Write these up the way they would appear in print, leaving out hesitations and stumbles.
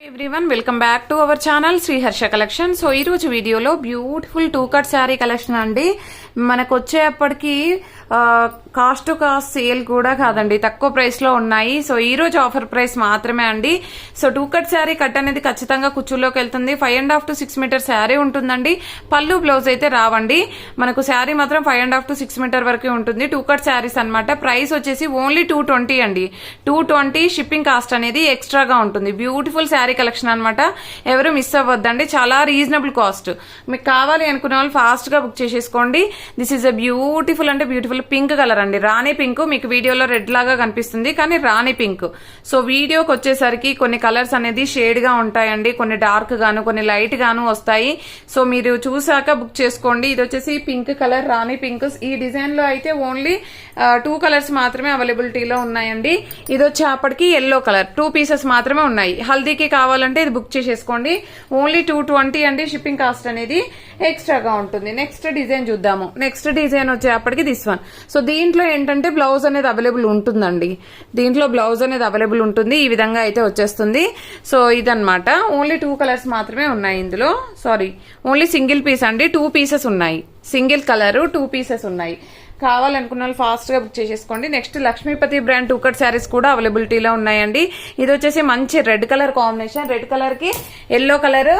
Everyone welcome back to our channel Shri Harsha collection. So ఈ రోజు వీడియోలో బ్యూటిఫుల్ 2 కట్ శారీ కలెక్షన్ అండి. మనకు వచ్చేప్పటికి కాస్ట్ టు కాస్ట్ సేల్ కూడా కాదండి, తక్కువ ప్రైస్ లో ఉన్నాయి. సో ఈ రోజు ఆఫర్ ప్రైస్ మాత్రమే అండి. సో 2 కట్ శారీ కట్ అనేది ఖచ్చితంగా కుచ్చుల్లోకి వెళ్తుంది. 5.5 to 6 మీటర్ శారీ ఉంటుందండి. పళ్ళు బ్లౌజ్ అయితే రావండి. మనకు శారీ మాత్రం 5.5 to 6 మీటర్ వరకు ఉంటుంది. 2 కట్ శారీస్ అనమాట. ప్రైస్ వచ్చేసి ఓన్లీ 220 అండి. 220 షిప్పింగ్ కాస్ట్ అనేది ఎక్స్ట్రాగా ఉంటుంది. బ్యూటిఫుల్ శారీ కలెక్షన్ అనమాట. ఎవరు మిస్ అవ్వద్దండి, చాలా రీజనబుల్ కాస్ట్. మీకు కావాలి అనుకునే వాళ్ళు ఫాస్ట్ గా బుక్ చేసేసుకోండి. దిస్ ఈస్ అ బ్యూటిఫుల్ అంటే బ్యూటిఫుల్ పింక్ కలర్ అండి. రాణి పింక్, మీకు వీడియోలో రెడ్ లాగా కనిపిస్తుంది కానీ రాణి పింక్. సో వీడియోకి వచ్చేసరికి కొన్ని కలర్స్ అనేది షేడ్ గా ఉంటాయండి, కొన్ని డార్క్ గాను కొన్ని లైట్ గాను వస్తాయి. సో మీరు చూసాక బుక్ చేసుకోండి. ఇది వచ్చేసి పింక్ కలర్, రాణి పింక్. ఈ డిజైన్ లో అయితే ఓన్లీ 2 కలర్స్ మాత్రమే అవైలబిలిటీలో ఉన్నాయండి. ఇది వచ్చేప్పటికి ఎల్లో కలర్ 2 పీసెస్ మాత్రమే ఉన్నాయి. హల్దీకి కావాలంటే ఇది బుక్ చేసేసుకోండి. ఓన్లీ 220 అండి. షిప్పింగ్ కాస్ట్ అనేది ఎక్స్ట్రాగా ఉంటుంది. నెక్స్ట్ డిజైన్ చూద్దాము. నెక్స్ట్ డిజైన్ వచ్చేప్పటికి దిస్ వన్. సో దీంట్లో ఏంటంటే బ్లౌజ్ అనేది అవైలబుల్ ఉంటుందండి. దీంట్లో బ్లౌజ్ అనేది అవైలబుల్ ఉంటుంది. ఈ విధంగా అయితే వచ్చేస్తుంది. సో ఇదన్నమాట. ఓన్లీ 2 కలర్స్ మాత్రమే ఉన్నాయి ఇందులో. సారీ, ఓన్లీ సింగిల్ పీస్ అండి. 2 పీసెస్ ఉన్నాయి. సింగిల్ కలర్ 2 పీసెస్ ఉన్నాయి. కావాలనుకున్న వాళ్ళు ఫాస్ట్ గా బుక్ చేసేసుకోండి. Next Lakshmipati brand 2 cut sarees కూడా అవైలబిలిటీలో ఉన్నాయండి. ఇది వచ్చేసి మంచి red colour combination. Red colour కి ఎల్లో కలర్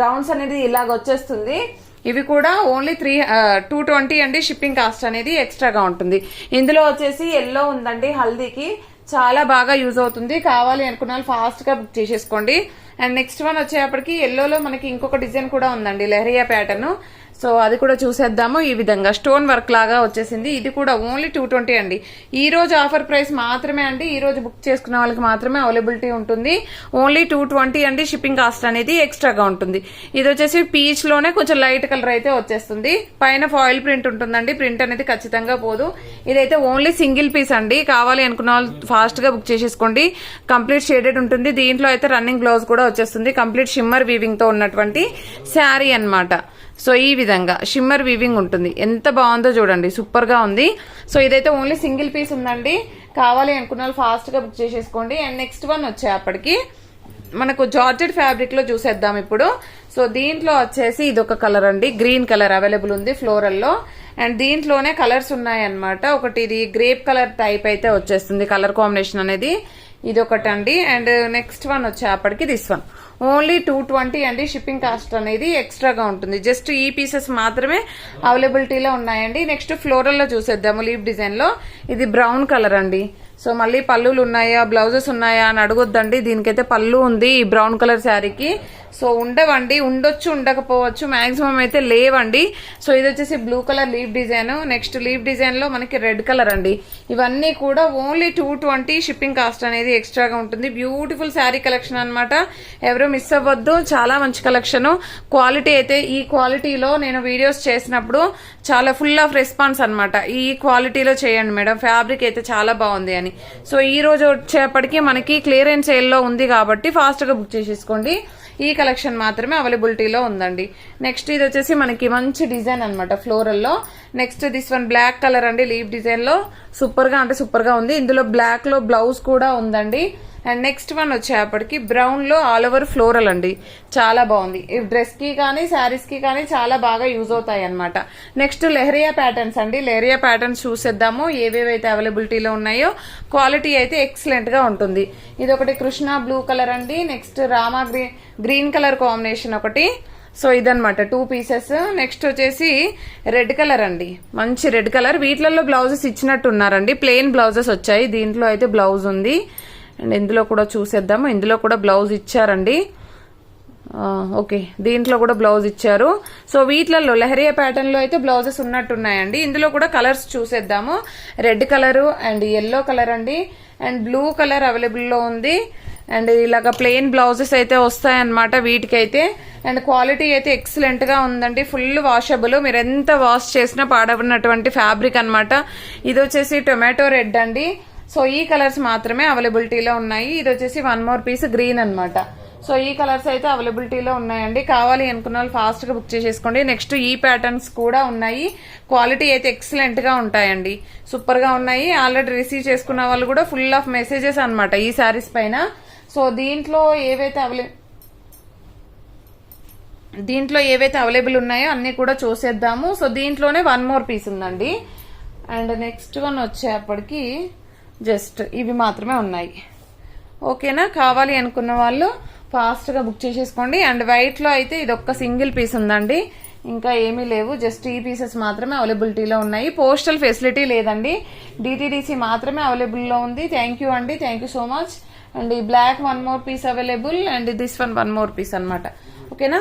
రౌండ్స్ అనేది ఇలాగ వచ్చేస్తుంది. ఇవి కూడా ఓన్లీ 220 అండి. షిప్పింగ్ కాస్ట్ అనేది ఎక్స్ట్రాగా ఉంటుంది. ఇందులో వచ్చేసి ఎల్లో ఉందండి. హల్దీకి చాలా బాగా యూజ్ అవుతుంది. కావాలి అనుకున్న వాళ్ళు ఫాస్ట్ గా బుక్ చేసేసుకోండి. అండ్ నెక్స్ట్ వన్ వచ్చేప్పటికి ఎల్లోలో మనకి ఇంకొక డిజైన్ కూడా ఉందండి, లెహరియా ప్యాటర్న్. సో అది కూడా చూసేద్దాము. ఈ విధంగా స్టోన్ వర్క్ లాగా వచ్చేసింది. ఇది కూడా ఓన్లీ 220 అండి. ఈ రోజు ఆఫర్ ప్రైస్ మాత్రమే అండి. ఈ రోజు బుక్ చేసుకున్న వాళ్ళకి మాత్రమే అవైలబిలిటీ ఉంటుంది. ఓన్లీ 220 అండి. షిప్పింగ్ కాస్ట్ అనేది ఎక్స్ట్రాగా ఉంటుంది. ఇది వచ్చేసి పీచ్ లోనే కొంచెం లైట్ కలర్ అయితే వచ్చేస్తుంది. పైన ఫాయిల్ ప్రింట్ ఉంటుందండి. ప్రింట్ అనేది ఖచ్చితంగా పోదు. ఇదైతే ఓన్లీ సింగిల్ పీస్ అండి. కావాలి అనుకున్న వాళ్ళు ఫాస్ట్ గా బుక్ చేసేసుకోండి. కంప్లీట్ షేడెడ్ ఉంటుంది. దీంట్లో అయితే రన్నింగ్ బ్లౌజ్ కూడా వచ్చేస్తుంది. కంప్లీట్ షిమ్మర్ వీవింగ్ తో ఉన్నటువంటి శారీ అన్నమాట. సో ఈ విధంగా షిమ్మర్ వీవింగ్ ఉంటుంది. ఎంత బాగుందో చూడండి, సూపర్ గా ఉంది. సో ఇదైతే ఓన్లీ సింగిల్ పీస్ ఉందండి. కావాలి అనుకున్న వాళ్ళు ఫాస్ట్ గా బుక్ చేసేసుకోండి. అండ్ నెక్స్ట్ వన్ వచ్చేప్పటికి మనకు జార్జెట్ ఫ్యాబ్రిక్ లో చూసేద్దాం ఇప్పుడు. సో దీంట్లో వచ్చేసి ఇదొక కలర్ అండి, గ్రీన్ కలర్ అవైలబుల్ ఉంది ఫ్లోరల్ లో. అండ్ దీంట్లోనే కలర్స్ ఉన్నాయన్నమాట. ఒకటి ఇది గ్రేప్ కలర్ టైప్ అయితే వచ్చేస్తుంది కలర్ కాంబినేషన్ అనేది. ఇది ఒకటండి. అండ్ నెక్స్ట్ వన్ వచ్చేప్పటికి దిస్ వన్. ఓన్లీ 220 అండి. షిప్పింగ్ కాస్ట్ అనేది ఎక్స్ట్రాగా ఉంటుంది. జస్ట్ ఈ పీసెస్ మాత్రమే అవైలబిలిటీలో ఉన్నాయండి. నెక్స్ట్ ఫ్లోరల్ లో చూసేద్దాము. లీఫ్ డిజైన్ లో ఇది బ్రౌన్ కలర్ అండి. సో మళ్ళీ పళ్ళులు ఉన్నాయా, బ్లౌజెస్ ఉన్నాయా అని అడగొద్దండి. దీనికైతే పళ్ళు ఉంది ఈ బ్రౌన్ కలర్ శారీకి. సో ఉండవండి, ఉండొచ్చు ఉండకపోవచ్చు, మాక్సిమం అయితే లేవండి. సో ఇది వచ్చేసి blue colour leaf design. Next leaf design లో మనకి రెడ్ కలర్ అండి. ఇవన్నీ కూడా ఓన్లీ 220. షిప్పింగ్ కాస్ట్ అనేది ఎక్స్ట్రాగా ఉంటుంది. బ్యూటిఫుల్ శారీ కలెక్షన్ అనమాట. ఎవరు మిస్ అవ్వద్దు. చాలా మంచి కలెక్షన్. క్వాలిటీ అయితే ఈ క్వాలిటీలో నేను వీడియోస్ చేసినప్పుడు చాలా ఫుల్ ఆఫ్ రెస్పాన్స్ అనమాట. ఈ క్వాలిటీలో చేయండి మేడం, ఫ్యాబ్రిక్ అయితే చాలా బాగుంది అని. సో ఈ రోజు వచ్చేప్పటికి మనకి క్లియరెన్స్ సేల్ లో ఉంది కాబట్టి ఫాస్ట్ గా బుక్ చేసేసుకోండి. ఈ కలెక్షన్ మాత్రమే అవైలబిలిటీలో ఉందండి. నెక్స్ట్ ఇది వచ్చేసి మనకి మంచి డిజైన్ అనమాట ఫ్లోరల్ లో. Next this one black colour అండి. లీఫ్ డిజైన్ లో సూపర్ గా అంటే సూపర్ గా ఉంది. ఇందులో బ్లాక్ లో బ్లౌజ్ కూడా ఉందండి. అండ్ నెక్స్ట్ వన్ వచ్చేప్పటికి బ్రౌన్ లో ఆల్ ఓవర్ ఫ్లోరల్ అండి. చాలా బాగుంది. ఈ డ్రెస్ కి కానీ శారీస్ కి కానీ చాలా బాగా యూజ్ అవుతాయి అనమాట. నెక్స్ట్ లెహరియా ప్యాటర్న్స్ అండి. లెహరియా ప్యాటర్న్స్ చూసేద్దాము ఏవేవైతే అవైలబిలిటీలో ఉన్నాయో. క్వాలిటీ అయితే ఎక్సలెంట్ గా ఉంటుంది. ఇది ఒకటి కృష్ణ బ్లూ కలర్ అండి. Next Rama green colour combination ఒకటి. సో ఇదనమాట 2 పీసెస్. నెక్స్ట్ వచ్చేసి రెడ్ కలర్ అండి, మంచి రెడ్ కలర్. వీటిలలో బ్లౌజెస్ ఇచ్చినట్టు ఉన్నారండి. ప్లెయిన్ బ్లౌజెస్ వచ్చాయి. దీంట్లో అయితే బ్లౌజ్ ఉంది. అండ్ ఇందులో కూడా చూసేద్దాము. ఇందులో కూడా బ్లౌజ్ ఇచ్చారండి. ఓకే, దీంట్లో కూడా బ్లౌజ్ ఇచ్చారు. సో వీటిలలో లెహరియా ప్యాటర్న్ లో అయితే బ్లౌజెస్ ఉన్నట్టున్నాయండి. ఇందులో కూడా కలర్స్ చూసేద్దాము. Red colour and yellow colour అండి. అండ్ బ్లూ కలర్ అవైలబుల్ లో ఉంది. అండ్ ఇలాగ ప్లెయిన్ బ్లౌజెస్ అయితే వస్తాయన్నమాట వీటికైతే. అండ్ క్వాలిటీ అయితే ఎక్సలెంట్ గా ఉందండి. ఫుల్ వాషబుల్, మీరు ఎంత వాష్ చేసినా పాడబడినటువంటి ఫ్యాబ్రిక్ అనమాట. ఇది వచ్చేసి టొమాటో రెడ్ అండి. సో ఈ కలర్స్ మాత్రమే అవైలబిలిటీలో ఉన్నాయి. ఇది వచ్చేసి 1 మోర్ పీస్ గ్రీన్ అనమాట. సో ఈ కలర్స్ అయితే అవైలబిలిటీలో ఉన్నాయండి. కావాలి అనుకున్న వాళ్ళు ఫాస్ట్ గా బుక్ చేసేసుకోండి. నెక్స్ట్ ఈ ప్యాటర్న్స్ కూడా ఉన్నాయి. క్వాలిటీ అయితే ఎక్సలెంట్ గా ఉంటాయండి, సూపర్ గా ఉన్నాయి. ఆల్రెడీ రిసీవ్ చేసుకున్న వాళ్ళు కూడా ఫుల్ ఆఫ్ మెసేజెస్ అనమాట ఈ శారీస్ పైన. సో దీంట్లో ఏవైతే అవైలబుల్ ఉన్నాయో అన్ని కూడా చూసేద్దాము. సో దీంట్లోనే 1 మోర్ పీస్ ఉందండి. అండ్ నెక్స్ట్ వన్ వచ్చేప్పటికి జస్ట్ ఇవి మాత్రమే ఉన్నాయి. ఓకేనా, కావాలి అనుకున్న వాళ్ళు ఫాస్ట్ గా బుక్ చేసేసుకోండి. అండ్ వైట్ లో అయితే ఇది ఒక్క సింగిల్ పీస్ ఉందండి, ఇంకా ఏమీ లేవు. జస్ట్ ఈ పీసెస్ మాత్రమే అవైలబిలిటీలో ఉన్నాయి. పోస్టల్ ఫెసిలిటీ లేదండి, డిటిడిసి మాత్రమే అవైలబుల్ లో ఉంది. థ్యాంక్ యూ అండి, thank you so much. And ఈ black 1 more piece available, and this one 1 more piece అన్నమాట. ఓకేనా.